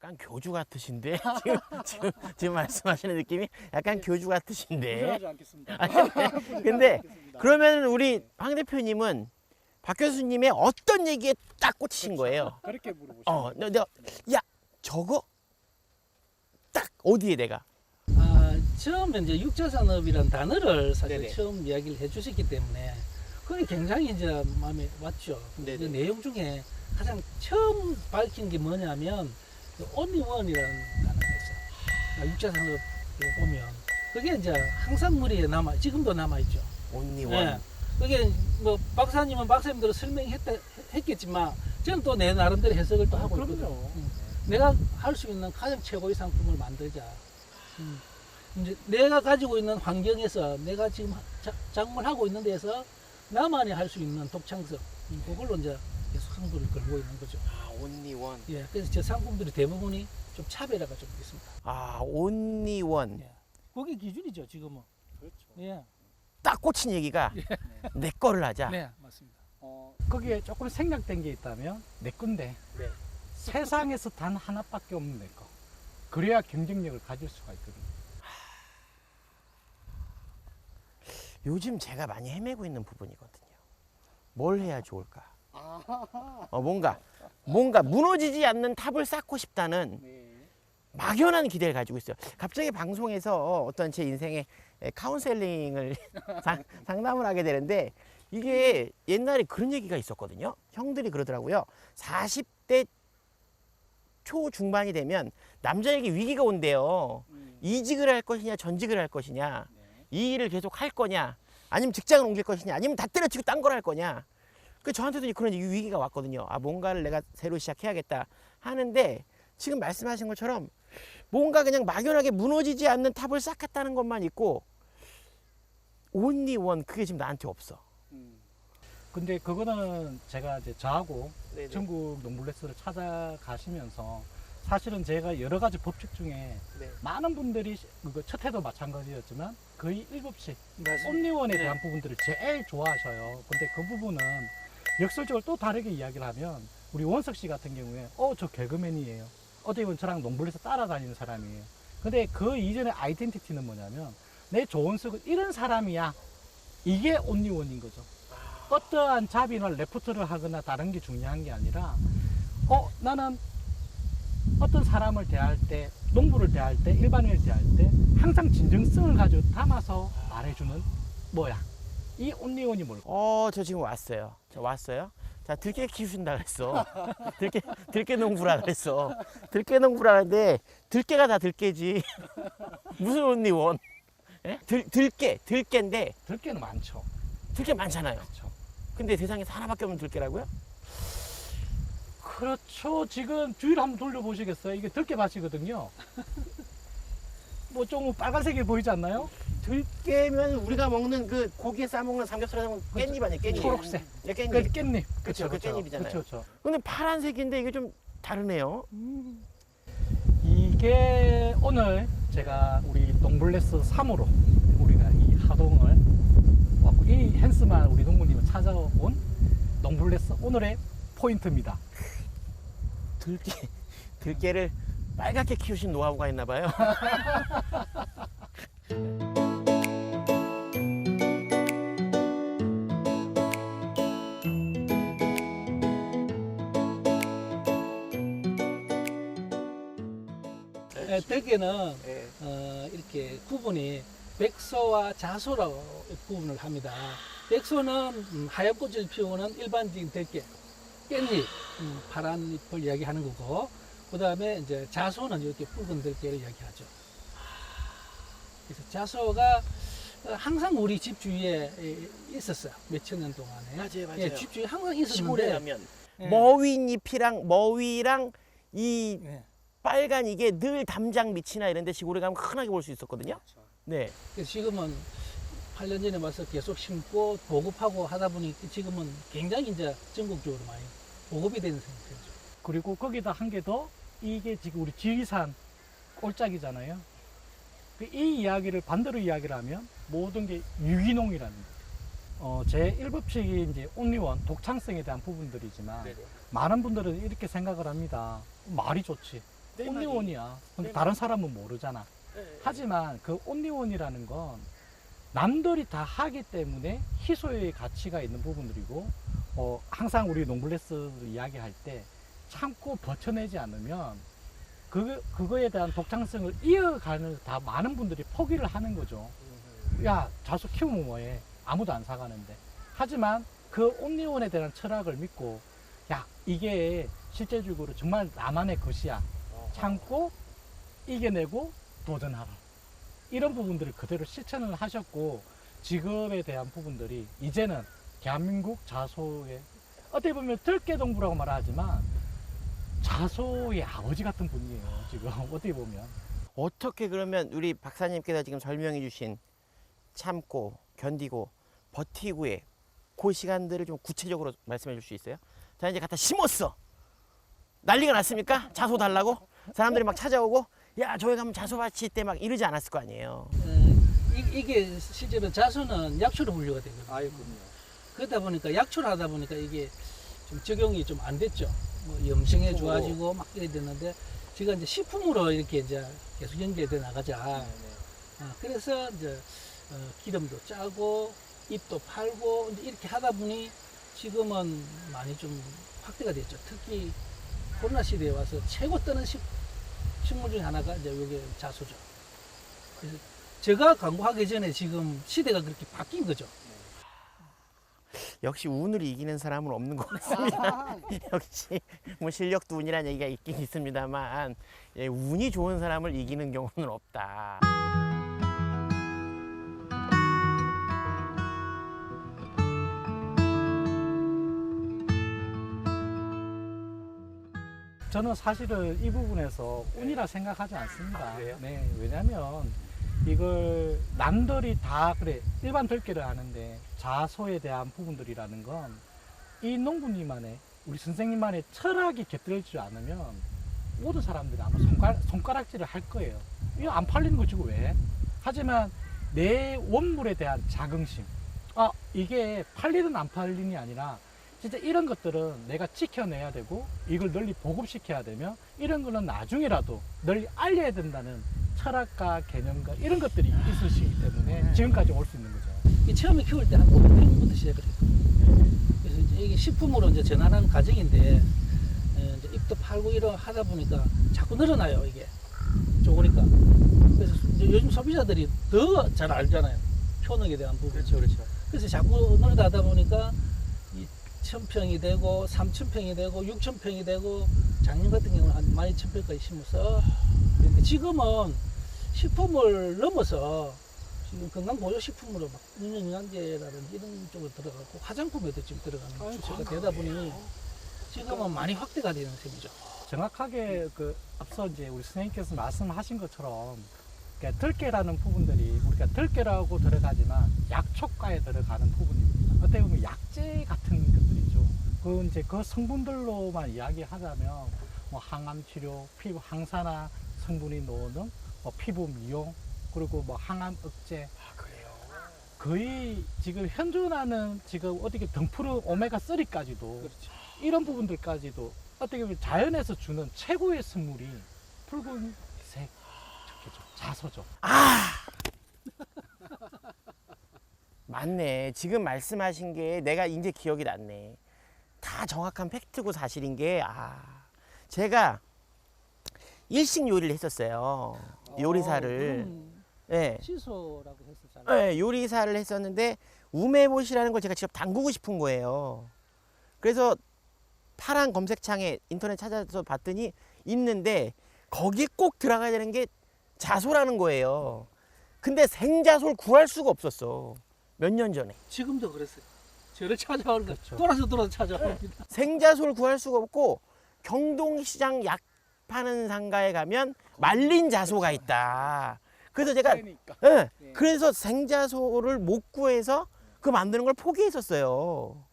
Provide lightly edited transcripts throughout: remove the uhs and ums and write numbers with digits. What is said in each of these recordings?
약간 교주 같으신데 지금 말씀하시는 느낌이 약간 교주 같으신데. 부정하지 않겠습니다. 근데 그러면 우리 황 대표님은 박 교수님의 어떤 얘기에 딱 꽂히신 거예요? 그렇게 물어보시면 내가 야 저거 딱 어디에 내가 처음에 이제 육자산업이라는 단어를 사실 네네. 처음 이야기를 해주셨기 때문에 그게 굉장히 이제 마음에 왔죠. 네네. 그 내용 중에 가장 처음 밝힌 게 뭐냐면 온리원이라는 단어가 있어요. 육자산업에 보면 그게 이제 항상 머리에 남아 지금도 남아 있죠. 온리원. 그게 뭐 박사님은 박사님대로 설명했겠지만 저는 또 내 나름대로 해석을 또 하고 있거든요. 그럼요. 내가 할 수 있는 가장 최고의 상품을 만들자. 이제 내가 가지고 있는 환경에서 내가 지금 작물하고 있는 데서 나만이 할 수 있는 독창성 그걸로 이제 계속 항도를 걸고 있는 거죠. 온리원. 예, 그래서 제 상품들이 대부분이 좀 차별화가 좀 있습니다. 온리원. 예, 그게 기준이죠 지금은. 그렇죠. 예, 딱 꽂힌 얘기가 내 거를 하자. 네 맞습니다. 거기에 조금 생략된 게 있다면 내 건데 네. 세상에서 단 하나밖에 없는 내 거. 그래야 경쟁력을 가질 수가 있거든요. 요즘 제가 많이 헤매고 있는 부분이거든요. 뭘 해야 좋을까? 뭔가 무너지지 않는 탑을 쌓고 싶다는 네. 막연한 기대를 가지고 있어요. 갑자기 방송에서 어떤 제 인생의 카운셀링을 상담을 하게 되는데 이게 옛날에 그런 얘기가 있었거든요. 형들이 그러더라고요. 40대 초중반이 되면 남자에게 위기가 온대요. 이직을 할 것이냐 전직을 할 것이냐 이 일을 계속 할 거냐 아니면 직장을 옮길 것이냐 아니면 다 때려치고 딴 걸 할 거냐. 그 저한테도 그런 위기가 왔거든요. 뭔가를 내가 새로 시작해야겠다 하는데 지금 말씀하신 것처럼 뭔가 그냥 막연하게 무너지지 않는 탑을 쌓겠다는 것만 있고 온리원 그게 지금 나한테 없어. 근데 그거는 제가 이제 저하고 네네. 전국 농블레스를 찾아가시면서 사실은 제가 여러 가지 법칙 중에 네. 많은 분들이 첫 해도 마찬가지였지만 거의 7시 맞습니다. 온리원에 네. 대한 부분들을 제일 좋아하셔요. 근데 그 부분은 역설적으로 또 다르게 이야기를 하면 우리 원석 씨 같은 경우에 저 개그맨이에요. 어떻게 보면 저랑 농블레스 따라다니는 사람이에요. 근데 그 이전의 아이덴티티는 뭐냐면 내 조원석은 이런 사람이야. 이게 온리원인 거죠. 어떠한 잡이나 레포트를 하거나 다른 게 중요한 게 아니라 나는 어떤 사람을 대할 때 농부를 대할 때 일반인을 대할 때 항상 진정성을 가지고 담아서 말해주는 뭐야 이 온리원이 뭘까? 저 지금 왔어요. 저 왔어요. 자, 들깨 키우신다 그랬어. 들깨 농부라 그랬어. 들깨 농부라는데 들깨가 다 들깨지. 무슨 온리원? 예? 들깨인데 들깨는 많죠. 들깨 많잖아요. 그렇죠. 근데 세상에 하나밖에 없는 들깨라고요? 그렇죠. 지금 주위를 한번 돌려보시겠어요? 이게 들깨밭이거든요. 뭐 좀 빨간색이 보이지 않나요? 들깨면 우리가 먹는 그 고기에 싸먹는 삼겹살에 먹는 깻잎 아니에요? 깻잎. 초록색. 네, 깻잎. 깻잎. 그쵸, 그 깻잎이잖아요. 그렇죠. 근데 파란색인데 이게 좀 다르네요. 이게 오늘 제가 우리 농블레스 3호로 우리가 이 하동을 왔고 이 핸스만 우리 농부님을 찾아온 농블레스 오늘의 포인트입니다. 들깨를 빨갛게 키우신 노하우가 있나 봐요. 들깨는 네. 이렇게 구분이 백소와 자소라고 구분을 합니다. 백소는 하얀 꽃을 피우는 일반적인 들깨, 깻잎, 파란 잎을 이야기하는 거고, 그 다음에 이제 자소는 이렇게 붉은 들깨를 이야기하죠. 그래서 자소가 항상 우리 집 주위에 있었어요. 몇천 년 동안에. 맞아요. 예, 집 주위에 항상 시골에 있었는데. 가면 예. 머위잎이랑 머위랑 이 예. 빨간 이게 늘 담장 밑이나 이런 데 시골에 가면 흔하게 볼 수 있었거든요. 네. 그래서 지금은 8년 전에 와서 계속 심고 보급하고 하다 보니 지금은 굉장히 이제 전국적으로 많이 보급이 되는 상태죠. 그리고 거기다 한 개 더 이게 지금 우리 지리산 꼴짝이잖아요. 이 이야기를 반대로 이야기를 하면 모든 게 유기농이라는 거예요. 제 1법칙이 이제 온리원 독창성에 대한 부분들이지만 많은 분들은 이렇게 생각을 합니다. 말이 좋지. 온리원이야. 근데 다른 사람은 모르잖아. 하지만 그 온리원이라는 건 남들이 다 하기 때문에 희소의 가치가 있는 부분들이고, 항상 우리 농블레스 이야기할 때 참고 버텨내지 않으면 그거에 대한 독창성을 이어가는 다 많은 분들이 포기를 하는 거죠. 야, 자수 키우면 뭐해? 아무도 안 사가는데. 하지만 그 온리원에 대한 철학을 믿고, 야, 이게 실제적으로 정말 나만의 것이야. 참고 이겨내고 도전하라. 이런 부분들을 그대로 실천을 하셨고, 직업에 대한 부분들이 이제는 대한민국 자소의, 어떻게 보면 들깨동부라고 말하지만 자소의 아버지 같은 분이에요. 지금 어떻게 보면. 어떻게 그러면 우리 박사님께서 지금 설명해 주신 참고 견디고 버티고의 그 시간들을 좀 구체적으로 말씀해 줄 수 있어요? 자, 이제 갖다 심었어. 난리가 났습니까? 자소 달라고? 사람들이 막 찾아오고, 야, 저기 가면 자소밭이 있대 막 이러지 않았을 거 아니에요. 이게 실제로 자수는 약초로 분류가 되거든요. 아이군요. 그러다 보니까 약초를 하다 보니까 이게 좀 적용이 좀 안 됐죠. 뭐 염증에 좋아지고 막 이래 됐는데, 제가 이제 식품으로 이렇게 이제 계속 연계돼 나가자. 그래서 이제 기름도 짜고 잎도 팔고 이제 이렇게 하다 보니 지금은 많이 좀 확대가 됐죠. 특히 코로나 시대에 와서 최고 뜨는 식물 중에 하나가 이제 여기 자수죠. 그래서 제가 광고하기 전에 지금 시대가 그렇게 바뀐 거죠. 역시 운을 이기는 사람은 없는 것 같습니다. 역시 뭐 실력도 운이라는 얘기가 있긴 있습니다만, 예, 운이 좋은 사람을 이기는 경우는 없다. 저는 사실은 이 부분에서 운이라 생각하지 않습니다. 그래요? 네, 왜냐면 이걸 남들이 다 그래 일반 들깨를 하는데 자소에 대한 부분들이라는 건 이 농부님만의, 우리 선생님만의 철학이 곁들여지지 않으면 모든 사람들이 아마 손가락질을 할 거예요. 이거 안 팔리는 거 지금 왜? 하지만 내 원물에 대한 자긍심, 이게 팔리든 안 팔리니 아니라 진짜 이런 것들은 내가 지켜내야 되고 이걸 널리 보급시켜야 되며, 이런 거는 나중에라도 널리 알려야 된다는 철학과 개념과 이런 것들이 있으시기 때문에 지금까지 올 수 있는 거죠. 이 처음에 키울 때 한 500평부터 시작을 했거든요. 그래서 이제 이게 식품으로 이제 전환하는 과정인데, 이제 잎도 팔고 이러 하다 보니까 자꾸 늘어나요, 이게. 좋으니까. 그래서 이제 요즘 소비자들이 더 잘 알잖아요. 효능에 대한 부분. 그렇죠, 그렇죠. 그래서 자꾸 늘어나다 보니까 1000평이 되고 3000평이 되고 6000평이 되고, 작년 같은 경우는 한 12000평까지 심어서, 근데 지금은 식품을 넘어서 지금 건강보조식품으로 막 영양제라든지 이런 쪽으로 들어가고 화장품에도 지금 들어가는 추세가 되다 보니 지금은 많이 확대가 되는 셈이죠. 정확하게 앞서 이제 우리 선생님께서 말씀하신 것처럼, 그러니까 들깨라는 부분들이 우리가 들깨라고 들어가지만 약초가에 들어가는 부분입니다. 어떻게 보면 약재 같은 것들이죠. 그 성분들로만 이야기하자면 뭐 항암 치료, 피부 항산화 성분이 나오는 피부 미용, 그리고 뭐 항암 억제. 그래요? 거의 지금 현존하는 지금 어떻게 등푸르 오메가3까지도 그렇죠. 이런 부분들까지도 어떻게 보면 자연에서 주는 최고의 선물이 붉은색 자소죠. 맞네. 지금 말씀하신 게 내가 이제 기억이 났네. 다 정확한 팩트고 사실인 게, 제가 일식 요리를 했었어요. 요리사를. 네. 시소라고 했었잖아요. 네, 요리사를 했었는데 우메봇이라는 걸 제가 직접 담그고 싶은 거예요. 그래서 파란 검색창에 인터넷 찾아서 봤더니 있는데 거기에 꼭 들어가야 되는 게 자소라는 거예요. 근데 생자소를 구할 수가 없었어. 몇 년 전에. 지금도 그랬어요. 저를 찾아오는 거, 그렇죠. 돌아서 찾아옵니다. 생자소를 구할 수가 없고, 경동시장 약 파는 상가에 가면 말린 자소가 있다. 그래서 제가 그래서 생자소를 못 구해서 그 만드는 걸 포기했었어요.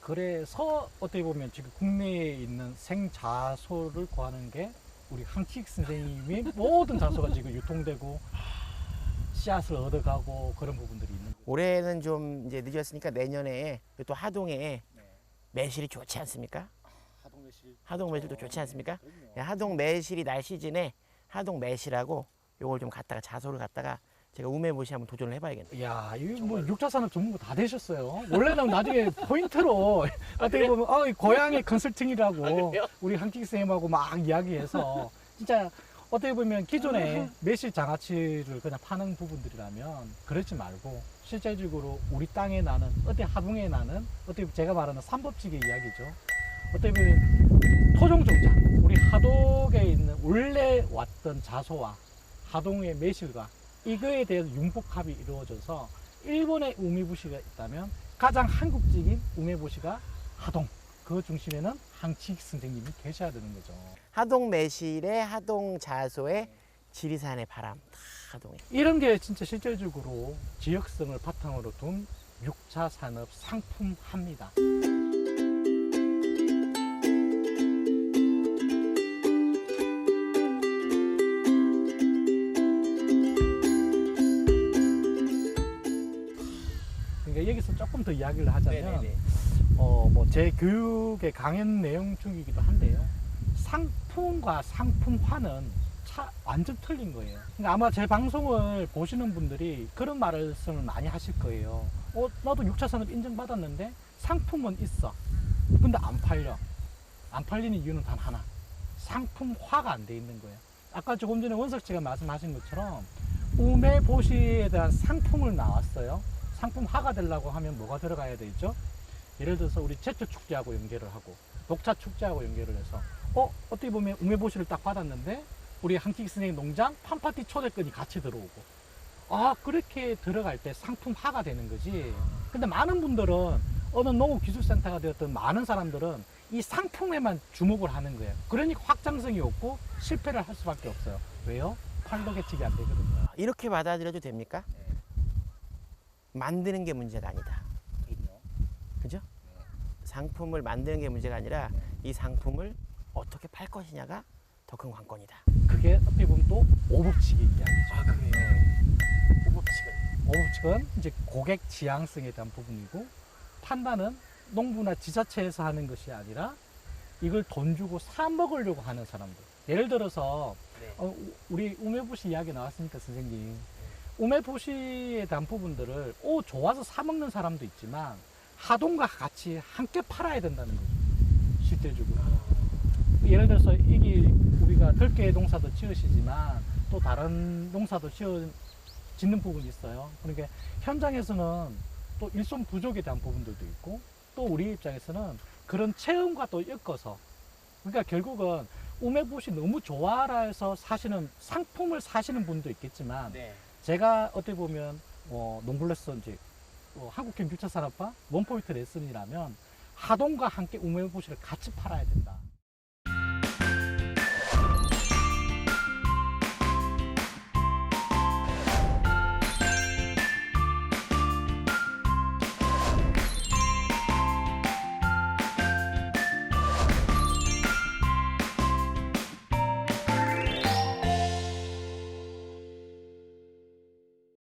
그래서 어떻게 보면 지금 국내에 있는 생자소를 구하는 게 우리 한킥 선생님이 모든 자소가 지금 유통되고 씨앗을 얻어가고 그런 부분들이 있는 거예요. 올해는 좀 이제 늦었으니까 내년에 또 하동에 매실이 좋지 않습니까? 하동 하동 매실도 좋지 않습니까? 예, 하동 매실이 날 시즌에 하동 매실하고 요걸 좀 갖다가 자소를 갖다가 제가 우메보시 한번 도전을 해봐야겠네요. 이야, 이거 뭐 6차 산업 전문가 다 되셨어요. 원래는 나중에 포인트로 어떻게 보면 이 고향의 컨설팅이라고 우리 한킥 쌤하고 막 이야기해서 진짜 어떻게 보면 기존에 매실 장아찌를 그냥 파는 부분들이라면 그러지 말고 실제적으로 우리 땅에 나는 어때 하동에 나는 어떻게 제가 말하는 삼법칙의 이야기죠. 어떻게 보면 토종 종자 우리 하동에 있는 원래 왔던 자소와 하동의 매실과 이거에 대해서 융복합이 이루어져서 일본의 우메보시가 있다면 가장 한국적인 우메보시가 하동 그 중심에는 한킥 선생님이 계셔야 되는 거죠. 하동 매실에 하동 자소에 지리산의 바람 다 하동에. 이런 게 진짜 실질적으로 지역성을 바탕으로 둔 6차 산업 상품화입니다. 그러니까 여기서 조금 더 이야기를 하자면 뭐 제 교육의 강연 내용 중이기도 한데요. 상품과 상품화는 완전 틀린 거예요. 그러니까 아마 제 방송을 보시는 분들이 그런 말씀을 많이 하실 거예요. 나도 6차 산업 인정받았는데 상품은 있어. 근데 안 팔려. 안 팔리는 이유는 단 하나. 상품화가 안 돼 있는 거예요. 아까 조금 전에 원석 씨가 말씀하신 것처럼 우메보시에 대한 상품을 나왔어요. 상품화가 되려고 하면 뭐가 들어가야 되죠? 예를 들어서 우리 제철 축제하고 연계를 하고 녹차 축제하고 연계를 해서 어떻게 보면 우메보시를 딱 받았는데 우리 한킥 선생님 농장 팜파티 초대권이 같이 들어오고 그렇게 들어갈 때 상품화가 되는 거지. 근데 많은 분들은 어느 농업기술센터가 되었던 많은 사람들은 이 상품에만 주목을 하는 거예요. 그러니까 확장성이 없고 실패를 할 수밖에 없어요. 왜요? 팔로 개척이 안 되거든요. 이렇게 받아들여도 됩니까? 만드는 게 문제가 아니다. 그죠? 상품을 만드는 게 문제가 아니라 이 상품을 어떻게 팔 것이냐가 더 큰 관건이다. 그게 어떻게 보면 또 오법칙의 이야기죠. 그래요? 오법칙은? 오법칙은 이제 고객 지향성에 대한 부분이고 판단은 농부나 지자체에서 하는 것이 아니라 이걸 돈 주고 사 먹으려고 하는 사람들. 예를 들어서 우리 우메보시 이야기 나왔으니까 선생님 우메보시에 대한 부분들을 좋아서 사 먹는 사람도 있지만 하동과 같이 함께 팔아야 된다는 거죠. 실제적으로. 예를 들어서 이게 우리가 들깨 농사도 지으시지만 또 다른 농사도 짓는 부분이 있어요. 그러니까 현장에서는 또 일손 부족에 대한 부분들도 있고 또 우리 입장에서는 그런 체험과 또 엮어서 그러니까 결국은 우메보시 너무 좋아라 해서 사시는 상품을 사시는 분도 있겠지만 제가 어떻게 보면 농블레스 이제 한국형 6차 산업화 원포인트 레슨이라면 하동과 함께 우메보시를 같이 팔아야 된다.